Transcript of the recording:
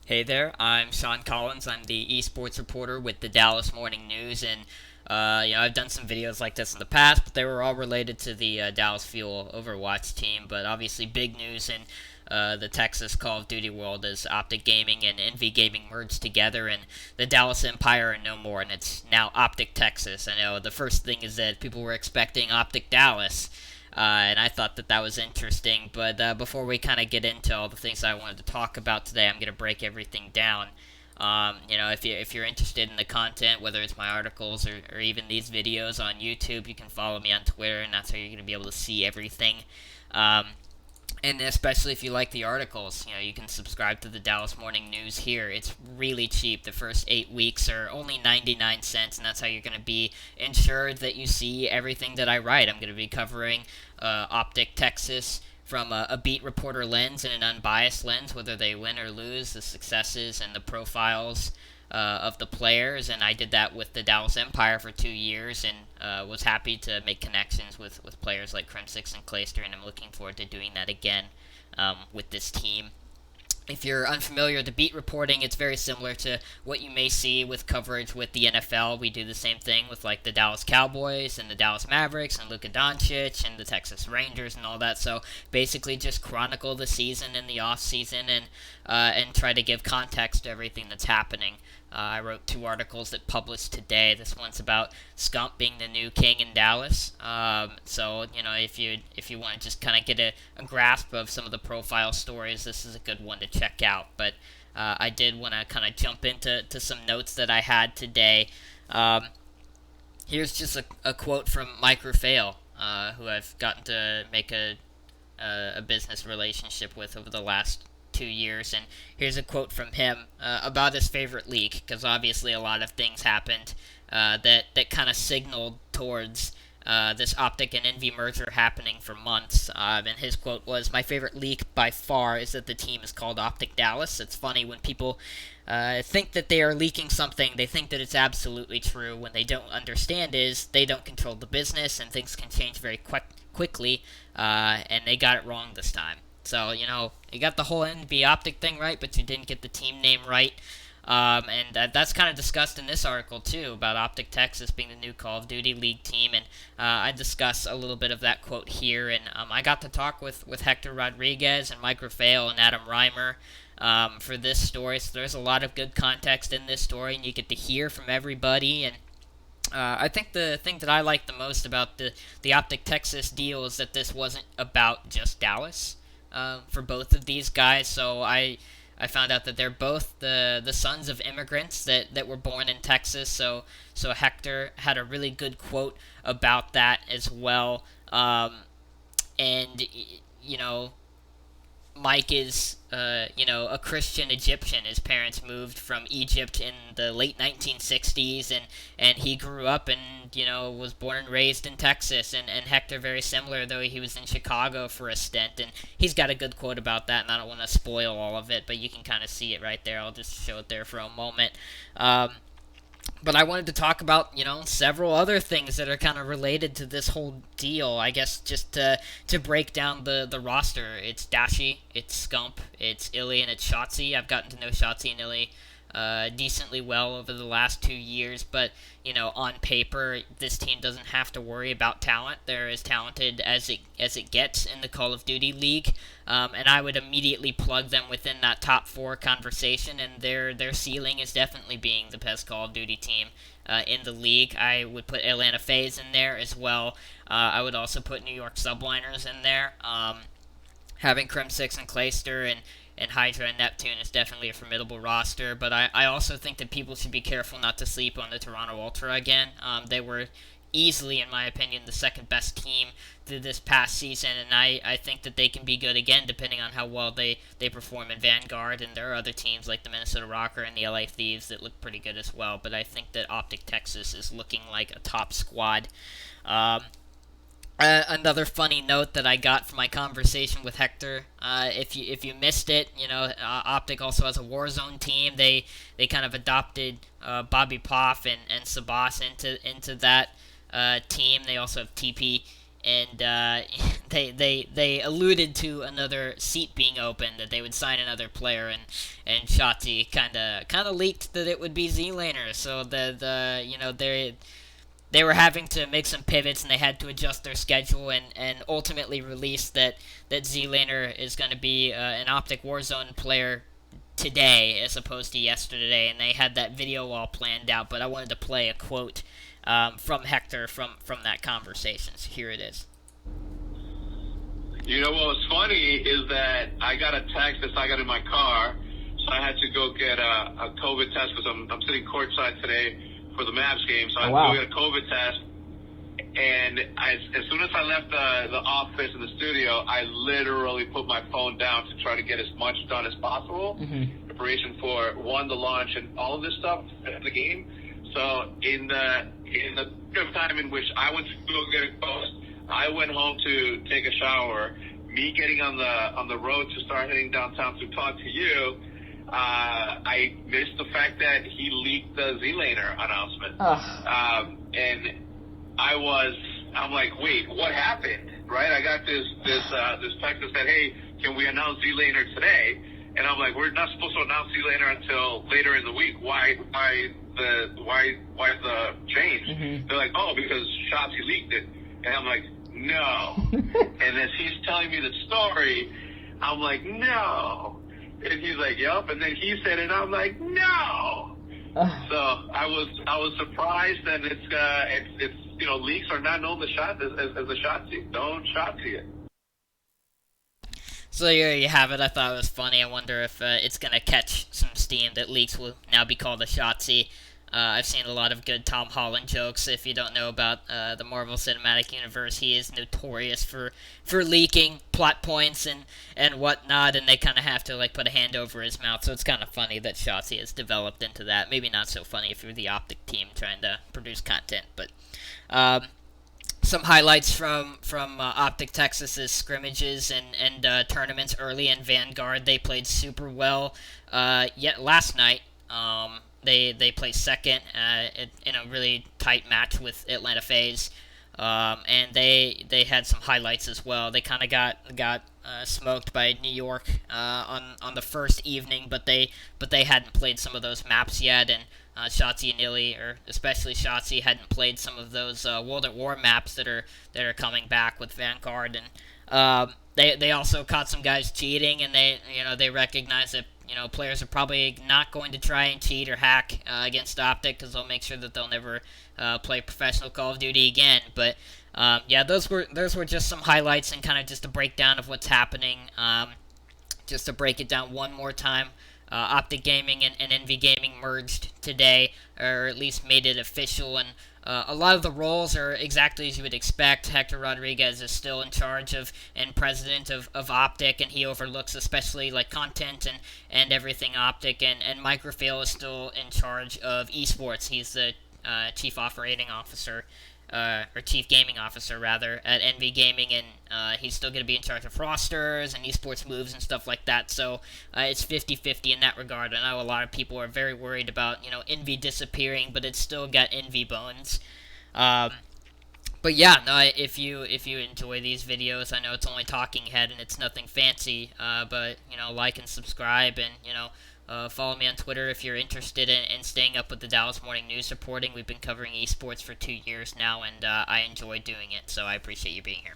Hey there, I'm Sean Collins. I'm the Esports reporter with the Dallas Morning News, and I've done some videos like this in the past, but they were all related to the Dallas Fuel Overwatch team. But obviously, big news in the Texas Call of Duty world as OpTic Gaming and Envy Gaming merged together, and the Dallas Empire are no more, and it's now OpTic Texas. I know the first thing is that people were expecting OpTic Dallas. And I thought that that was interesting. But before we kind of get into all the things I wanted to talk about today, I'm going to break everything down. If you're interested in the content, whether it's my articles or even these videos on YouTube, you can follow me on Twitter, and that's how you're going to be able to see everything. Um, and especially if you like the articles, you can subscribe to the Dallas Morning News here. It's really cheap. The first 8 weeks are only 99 cents, and that's how you're going to be ensured that you see everything that I write. I'm going to be covering OpTic Texas from a beat reporter lens and an unbiased lens, whether they win or lose, the successes and the profiles of the players. And I did that with the Dallas Empire for 2 years, and was happy to make connections with players like Crimsix and Clayster, and I'm looking forward to doing that again with this team. If you're unfamiliar with the beat reporting, it's very similar to what you may see with coverage with the NFL. We do the same thing with like the Dallas Cowboys and the Dallas Mavericks and Luka Doncic and the Texas Rangers and all that. So basically, just chronicle the season and the off season and try to give context to everything that's happening. I wrote 2 articles that published today. This one's about Scump being the new king in Dallas. If you want to just kind of get a grasp of some of the profile stories, this is a good one to check out. But I did want to kind of jump into some notes that I had today. Here's just a quote from Mike Rufail, who I've gotten to make a business relationship with over the last 2 years, and here's a quote from him about his favorite league, because obviously a lot of things happened that kind of signaled towards this OpTic and Envy merger happening for months. And his quote was, "My favorite leak by far is that the team is called OpTic Dallas." It's funny when people think that they are leaking something, they think that it's absolutely true. When they don't understand is they don't control the business, and things can change very quickly, and they got it wrong this time. So, you got the whole NB OpTic thing right, but you didn't get the team name right. That's kind of discussed in this article, too, about OpTic Texas being the new Call of Duty League team. And I discuss a little bit of that quote here. And I got to talk with Hector Rodriguez and Mike Rafael and Adam Reimer for this story. So there's a lot of good context in this story, and you get to hear from everybody. And I think the thing that I like the most about the OpTic Texas deal is that this wasn't about just Dallas. For both of these guys. So I found out that they're both the sons of immigrants that were born in Texas. So Hector had a really good quote about that as well. And Mike is, a Christian Egyptian. His parents moved from Egypt in the late 1960s, and he grew up and, was born and raised in Texas. And Hector, very similar, though he was in Chicago for a stint. And he's got a good quote about that, and I don't want to spoil all of it, but you can kind of see it right there. I'll just show it there for a moment. But I wanted to talk about, several other things that are kind of related to this whole deal. I guess just to break down the roster. It's Dashi, it's Scump, it's Illy, and it's Shotzi. I've gotten to know Shotzi and Illy decently well over the last 2 years, but on paper, this team doesn't have to worry about talent. They're as talented as it gets in the Call of Duty League, and I would immediately plug them within that top 4 conversation. And their ceiling is definitely being the best Call of Duty team in the league. I would put Atlanta FaZe in there as well. I would also put New York Subliners in there. Having Crimsix and Clayster and Hydra and Neptune is definitely a formidable roster, but I also think that people should be careful not to sleep on the Toronto Ultra again. They were easily, in my opinion, the second best team through this past season, and I think that they can be good again depending on how well they perform in Vanguard. And there are other teams like the Minnesota Rocker and the LA Thieves that look pretty good as well, but I think that OpTic Texas is looking like a top squad. Another funny note that I got from my conversation with Hector, if you missed it, OpTic also has a Warzone team. They kind of adopted Bobby Poff and Sabas into that team. They also have TP and they alluded to another seat being open, that they would sign another player, and Shotzi kind of leaked that it would be Zlaner. So the you know they were having to make some pivots, and they had to adjust their schedule, and ultimately release that Zlaner is going to be an OpTic Warzone player today as opposed to yesterday, and they had that video all planned out. But I wanted to play a quote from Hector from that conversation. So here it is. You know what was funny is that I got a text as I got in my car, so I had to go get a COVID test because I'm sitting courtside today for the Mavs game, so I had to go get a COVID test. And as soon as I left the office in the studio, I literally put my phone down to try to get as much done as possible. Preparation for the launch and all of this stuff at the game. So in the period of time in which I went to go get a post, I went home to take a shower. Me getting on the road to start heading downtown to talk to you, I missed the fact that he leaked the Zlaner announcement. And I'm like, wait, what happened? Right? I got this text that said, hey, can we announce Zlaner today? And I'm like, we're not supposed to announce Zlaner until later in the week. Why the change? They're like, oh, because Shotzi leaked it. And I'm like, no. And as he's telling me the story, I'm like, no. And he's like, yup. And then he said it, and I'm like, no. So I was surprised, and it's leaks are not known as a Shotzi. Don't Shotzi it. So there you have it. I thought it was funny. I wonder if it's going to catch some steam that leaks will now be called a Shotzi. I've seen a lot of good Tom Holland jokes. If you don't know about the Marvel Cinematic Universe, he is notorious for leaking plot points and whatnot, and they kind of have to like put a hand over his mouth. So it's kind of funny that Shotzi has developed into that. Maybe not so funny if you're the OpTic team trying to produce content, but some highlights from OpTic Texas's scrimmages and tournaments early in Vanguard. They played super well. Yet last night, they placed second in a really tight match with Atlanta FaZe, and they had some highlights as well. They kind of got smoked by New York on the first evening, but they hadn't played some of those maps yet, and Shotzi and Illy, or especially Shotzi, hadn't played some of those World at War maps that are coming back with Vanguard, and they also caught some guys cheating, and they recognize that players are probably not going to try and cheat or hack against OpTic, because they'll make sure that they'll never play professional Call of Duty again. But those were just some highlights and kind of just a breakdown of what's happening. Just to break it down one more time. OpTic Gaming and Envy Gaming merged today, or at least made it official, and a lot of the roles are exactly as you would expect. Hector Rodriguez is still in charge of and president of OpTic, and he overlooks especially like content and everything OpTic, and Mike Raphael is still in charge of Esports. He's the chief operating officer, or chief gaming officer rather, at Envy Gaming, and he's still going to be in charge of rosters and esports moves and stuff like that. So it's 50-50 in that regard. I know a lot of people are very worried about Envy disappearing, but it's still got Envy bones. But yeah, no, if you enjoy these videos, I know it's only talking head and it's nothing fancy, but like and subscribe, and follow me on Twitter if you're interested in staying up with the Dallas Morning News reporting. We've been covering esports for 2 years now, and I enjoy doing it, so I appreciate you being here.